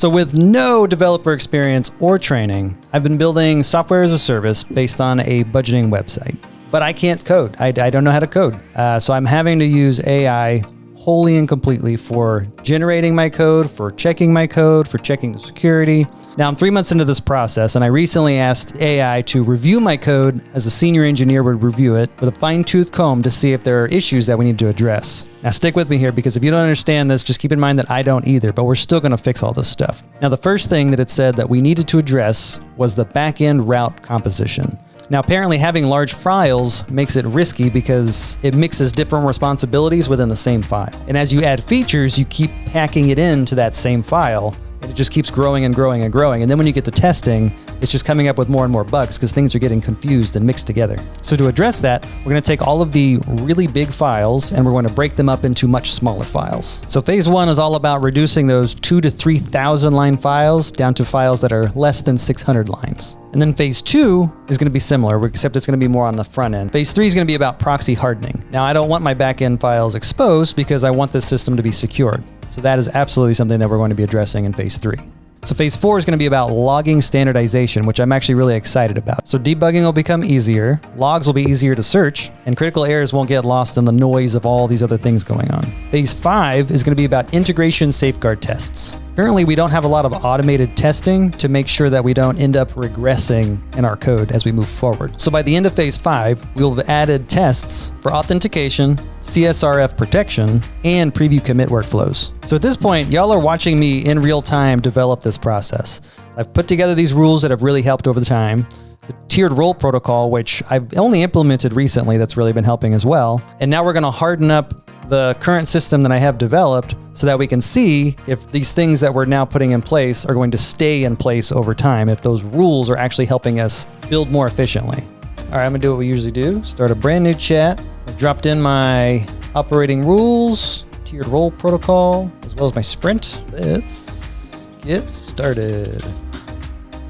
So with no developer experience or training, I've been building software as a service based on a budgeting website. But I can't code. I don't know how to code. So I'm having to use AI wholly and completely for generating my code, for checking the security. Now I'm 3 months into this process, and I recently asked AI to review my code as a senior engineer would review it with a fine-tooth comb to see if there are issues that we need to address. Now stick with me here, because if you don't understand this, just keep in mind that I don't either, but we're still gonna fix all this stuff. Now the first thing that it said that we needed to address was the backend route composition. Now, apparently having large files makes it risky because it mixes different responsibilities within the same file. And as you add features, you keep packing it into that same file, and it just keeps growing and growing and growing. And then when you get to testing, it's just coming up with more and more bugs because things are getting confused and mixed together. So to address that, we're gonna take all of the really big files and we're going to break them up into much smaller files. So phase one is all about reducing those 2,000 to 3,000 line files down to files that are less than 600 lines. And then phase two is going to be similar, except it's going to be more on the front end. Phase three is going to be about proxy hardening. Now, I don't want my backend files exposed because I want this system to be secured. So that is absolutely something that we're going to be addressing in phase three. So phase four is going to be about logging standardization, which I'm actually really excited about. So debugging will become easier, logs will be easier to search, and critical errors won't get lost in the noise of all these other things going on. Phase five is going to be about integration safeguard tests. Currently, we don't have a lot of automated testing to make sure that we don't end up regressing in our code as we move forward. So by the end of phase five, we'll have added tests for authentication, CSRF protection, and preview commit workflows. So at this point, y'all are watching me in real time develop this process. I've put together these rules that have really helped over the time. The tiered role protocol, which I've only implemented recently, that's really been helping as well. And now we're going to harden up the current system that I have developed so that we can see if these things that we're now putting in place are going to stay in place over time, if those rules are actually helping us build more efficiently. All right, I'm gonna do what we usually do. Start a brand new chat. I dropped in my operating rules, tiered role protocol, as well as my sprint. Let's get started.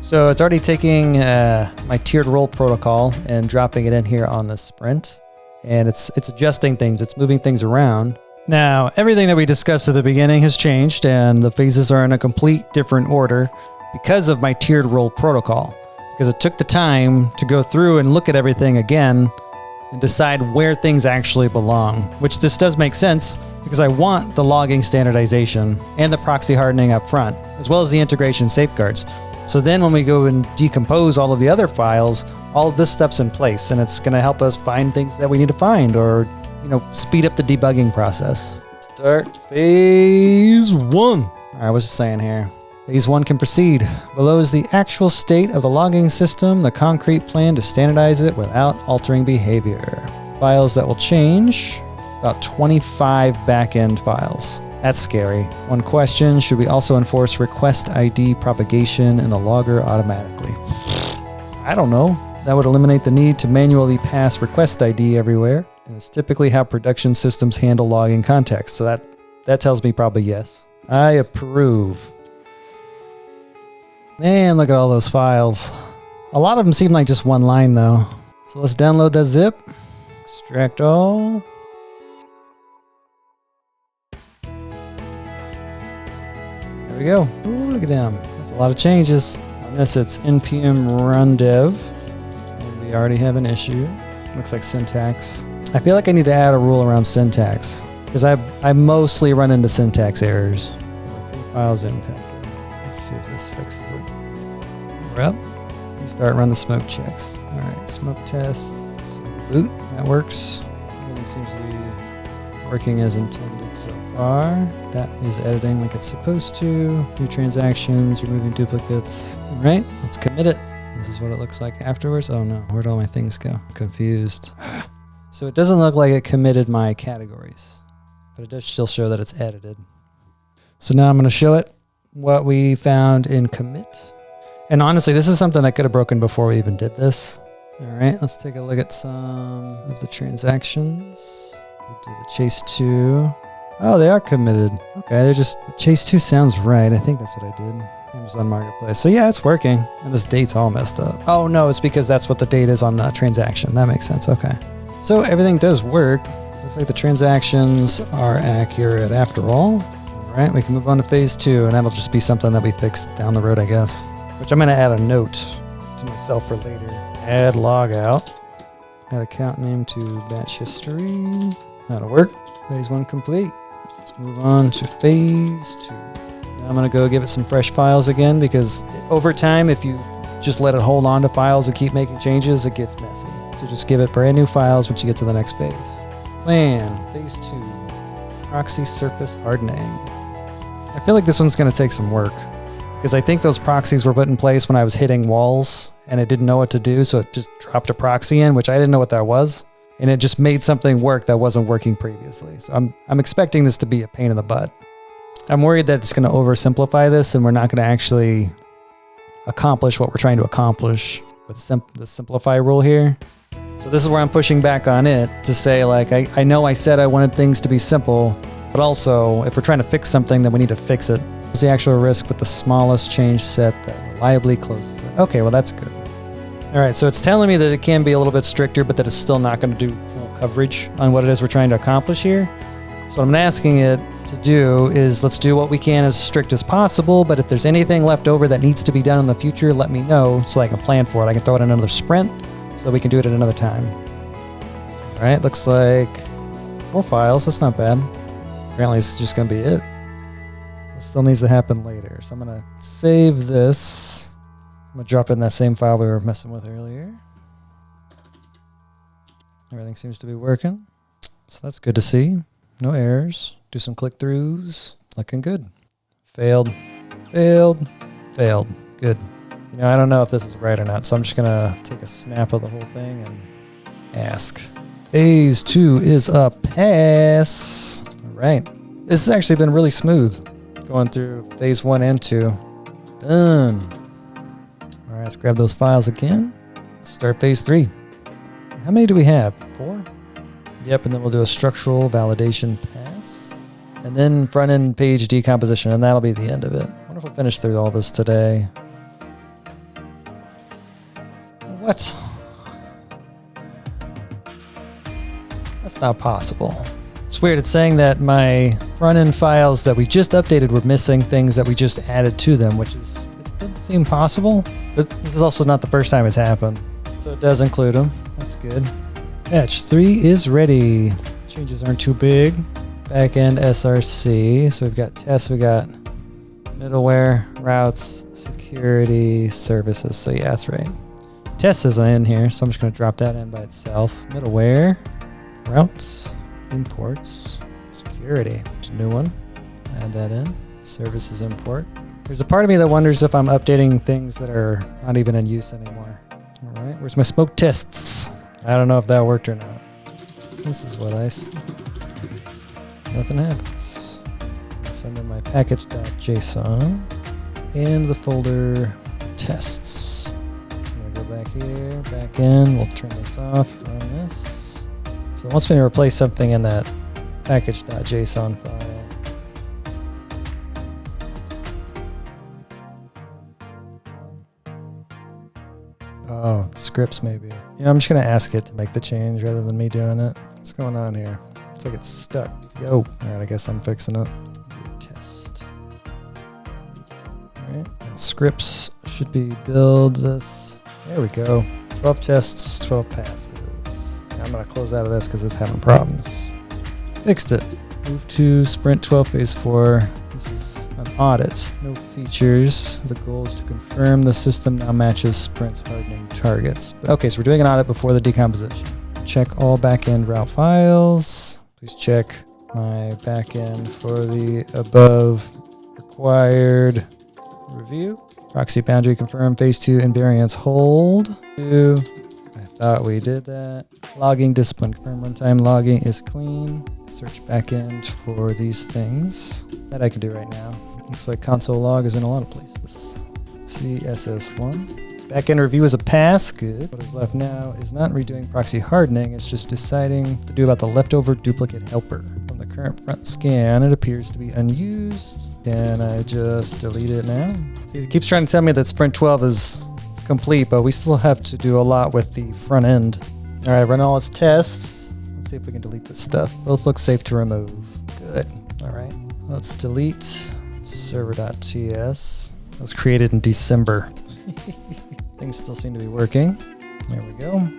So it's already taking my tiered role protocol and dropping it in here on the sprint. And it's adjusting things, it's moving things around. Now, everything that we discussed at the beginning has changed, and the phases are in a complete different order because of my tiered role protocol. Because it took the time to go through and look at everything again and decide where things actually belong, which this does make sense because I want the logging standardization and the proxy hardening up front, as well as the integration safeguards. So then when we go and decompose all of the other files, all of this stuff's in place, and it's going to help us find things that we need to find, or speed up the debugging process. Start phase one. All right, what's it saying here? Phase one can proceed. Below is the actual state of the logging system, the concrete plan to standardize it without altering behavior. Files that will change, about 25 backend files. That's scary. One question, should we also enforce request ID propagation in the logger automatically? I don't know. That would eliminate the need to manually pass request ID everywhere. And it's typically how production systems handle logging context. So that tells me probably yes. I approve. Man, look at all those files. A lot of them seem like just one line though. So let's download that zip. Extract all. There we go. Ooh, look at them. That's a lot of changes. On this, it's npm run dev. And we already have an issue. Looks like syntax. I feel like I need to add a rule around syntax because I mostly run into syntax errors. 3 files impacted. Let's see if this fixes it. We're up. We start run the smoke checks. All right, smoke test. So boot. That works. Everything seems to be working as intended so far. That is editing like it's supposed to. New transactions, removing duplicates. All right, let's commit it. This is what it looks like afterwards. Oh no, where'd all my things go? I'm confused. So it doesn't look like it committed my categories, but it does still show that it's edited. So now I'm going to show it what we found in commit. And honestly, this is something that could have broken before we even did this. All right, let's take a look at some of the transactions. We'll do the chase 2. Oh, they are committed. Okay, they're just, chase 2 sounds right. I think that's what I did. Amazon Marketplace. So yeah, it's working. And this date's all messed up. Oh no, it's because that's what the date is on the transaction. That makes sense. Okay. So everything does work. Looks like the transactions are accurate after all. All All right, we can move on to phase 2, and that'll just be something that we fix down the road, I guess. Which I'm going to add a note to myself for later. Add logout. Add account name to batch history. That'll work. Phase 1 complete. Let's move on to phase 2. Now I'm going to go give it some fresh files again, because over time, if you just let it hold on to files and keep making changes, it gets messy. So just give it brand new files once you get to the next phase. Plan, phase 2, proxy surface hardening. I feel like this one's going to take some work, because I think those proxies were put in place when I was hitting walls and it didn't know what to do, so it just dropped a proxy in, which I didn't know what that was, and it just made something work that wasn't working previously. So I'm expecting this to be a pain in the butt. I'm worried that it's going to oversimplify this and we're not going to actually accomplish what we're trying to accomplish with the simplify rule here. So this is where I'm pushing back on it to say, like, I know I said I wanted things to be simple, but also if we're trying to fix something, then we need to fix it. What's the actual risk with the smallest change set that reliably closes it? Okay, well, that's good. All right, so it's telling me that it can be a little bit stricter, but that it's still not going to do full coverage on what it is we're trying to accomplish here. So what I'm asking it to do is, let's do what we can as strict as possible, but if there's anything left over that needs to be done in the future, let me know so I can plan for it. I can throw it in another sprint so we can do it at another time. All right, looks like 4 files. That's not bad. Apparently, it's just going to be it. It still needs to happen later. So I'm going to save this. I'm going to drop in that same file we were messing with earlier. Everything seems to be working. So that's good to see. No errors. Do some click-throughs. Looking good. Failed. Failed. Failed. Good. You know, I don't know if this is right or not, so I'm just going to take a snap of the whole thing and ask. Phase 2 is a pass. All right. This has actually been really smooth going through phase 1 and 2. Done. All right, let's grab those files again. Start phase 3. How many do we have? 4? Yep, and then we'll do a structural validation pass. And then front-end page decomposition, and that'll be the end of it. I wonder if we'll finish through all this today. What? That's not possible. It's weird. It's saying that my front-end files that we just updated were missing things that we just added to them, which is, it doesn't seem possible. But this is also not the first time it's happened. So it does include them. That's good. Batch 3 is ready. Changes aren't too big. Backend SRC. So we've got tests, we got middleware, routes, security, services. So yeah, that's right. Test isn't in here, so I'm just going to drop that in by itself. Middleware, routes, imports, security. There's a new one. Add that in. Services import. There's a part of me that wonders if I'm updating things that are not even in use anymore. All right, where's my smoke tests? I don't know if that worked or not. This is what I see. Nothing happens. Send in my package.json and the folder tests. Back here, back in, we'll turn this off, run this. So it wants me to replace something in that package.json file. Oh, scripts maybe. Yeah, I'm just going to ask it to make the change rather than me doing it. What's going on here? It's like it's stuck. Yo. All right, I guess I'm fixing it. Test. All right, scripts should be build this. There we go. 12 tests, 12 passes. Now I'm going to close out of this because it's having problems. Fixed it. Move to sprint 12 phase 4. This is an audit. No features. The goal is to confirm the system now matches sprint's hardening targets. Okay, so we're doing an audit before the decomposition. Check all backend route files. Please check my backend for the above required review. Proxy boundary confirm, phase 2 invariance hold. I thought we did that. Logging discipline confirm runtime logging is clean. Search backend for these things. That I can do right now. Looks like console log is in a lot of places. CSS1. Backend review is a pass. Good. What is left now is not redoing proxy hardening. It's just deciding to do about the leftover duplicate helper. From the current front scan, it appears to be unused. Can I just delete it now? See, it keeps trying to tell me that sprint 12 is complete, but we still have to do a lot with the front end. All right, run all its tests. Let's see if we can delete this stuff. Those look safe to remove. Good. All right. Let's delete server.ts. That was created in December. Things still seem to be working. There we go. All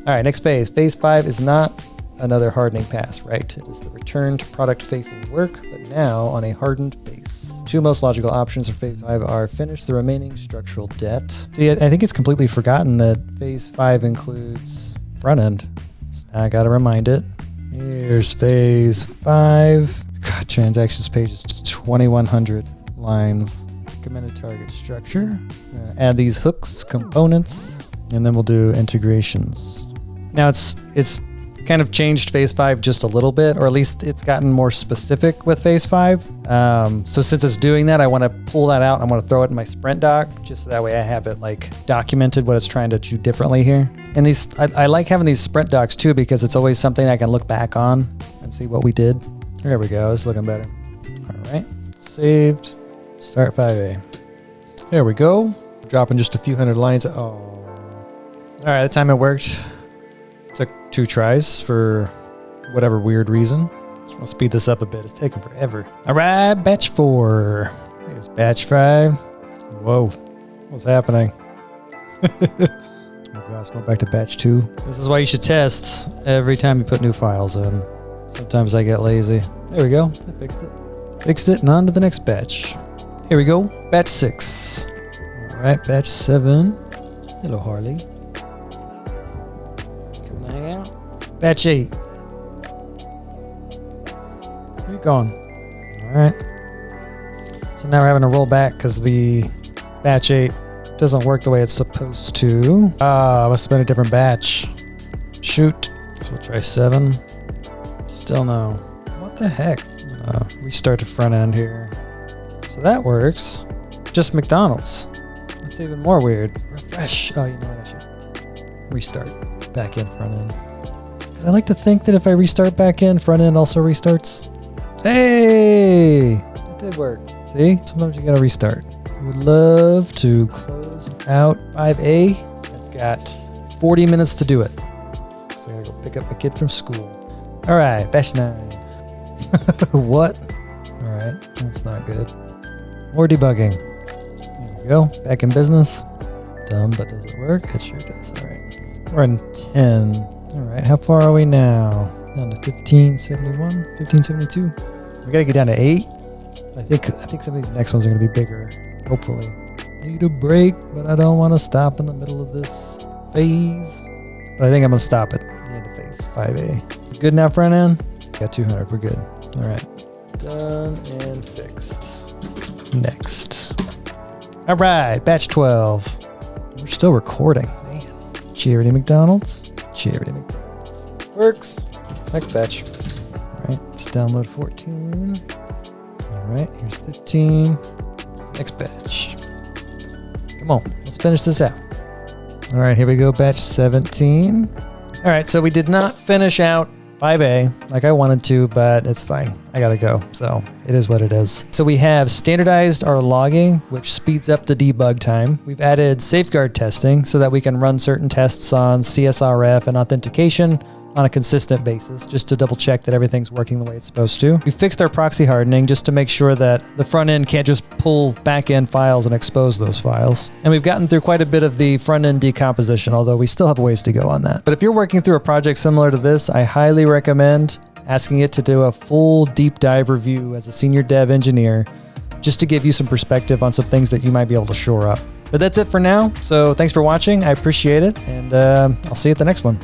right, next phase. Phase 5 is not another hardening pass, right? It is the return to product-facing work, but now on a hardened base. Two most logical options for phase 5 are finish the remaining structural debt. See, I think it's completely forgotten that phase 5 includes front end. So now I got to remind it. Here's phase 5. God, transactions page is 2,100 lines. Recommended target structure. Add these hooks, components, and then we'll do integrations. Now it's kind of changed phase 5 just a little bit, or at least it's gotten more specific with phase 5. So since it's doing that, I want to pull that out. I want to throw it in my sprint doc, just so that way I have it like documented what it's trying to do differently here. And these, I like having these sprint docs too, because it's always something I can look back on and see what we did. There we go. It's looking better. All right. Saved. Start 5A. There we go. Dropping just a few hundred lines. Oh. All right. That time it worked. Took 2 tries for whatever weird reason. Just want to speed this up a bit. It's taking forever. All right. Batch 4. Here's batch 5. Whoa. What's happening? Let's go back to batch 2. This is why you should test every time you put new files in. Sometimes I get lazy. There we go. I fixed it. Fixed it and on to the next batch. Here we go. Batch 6. All right. Batch 7. Hello, Harley. Coming hang out. Batch 8. Where you going? All right. So now we're having to roll back because the batch 8 doesn't work the way it's supposed to. Must have been a different batch. Shoot. So we'll try 7. Still no. What the heck? Restart the front end here. So that works. Just McDonald's. That's even more weird. Refresh. Oh, you know what? I should restart back end, front end. Because I like to think that if I restart back end, front end also restarts. Hey! It did work. See? Sometimes you gotta restart. I would love to close out 5A. I've got 40 minutes to do it. So I gotta go pick up my kid from school. All right, batch 9. What? All right, that's not good. More debugging. There we go. Back in business. Dumb, but does it work? It sure does. All right. We're in 10. All right, how far are we now? Down to 1571, 1572. We gotta get down to 8. I think some of these next ones are gonna be bigger. Hopefully. Need a break, but I don't want to stop in the middle of this phase. But I think I'm gonna stop at the end of phase 5A. Good now, front end? Got 200. We're good. All right. Done and fixed. Next. All right. Batch 12. We're still recording. Man. Charity McDonald's. Charity McDonald's. Works. Next batch. All right. Let's download 14. All right. Here's 15. Next batch. Come on. Let's finish this out. All right. Here we go. Batch 17. All right. So we did not finish out 5A like I wanted to, but it's fine. I gotta go. So it is what it is. So we have standardized our logging, which speeds up the debug time. We've added safeguard testing so that we can run certain tests on CSRF and authentication on a consistent basis, just to double check that everything's working the way it's supposed to. We fixed our proxy hardening just to make sure that the front end can't just pull back end files and expose those files. And we've gotten through quite a bit of the front end decomposition, although we still have a ways to go on that. But if you're working through a project similar to this, I highly recommend asking it to do a full deep dive review as a senior dev engineer, just to give you some perspective on some things that you might be able to shore up. But that's it for now. So thanks for watching. I appreciate it. And I'll see you at the next one.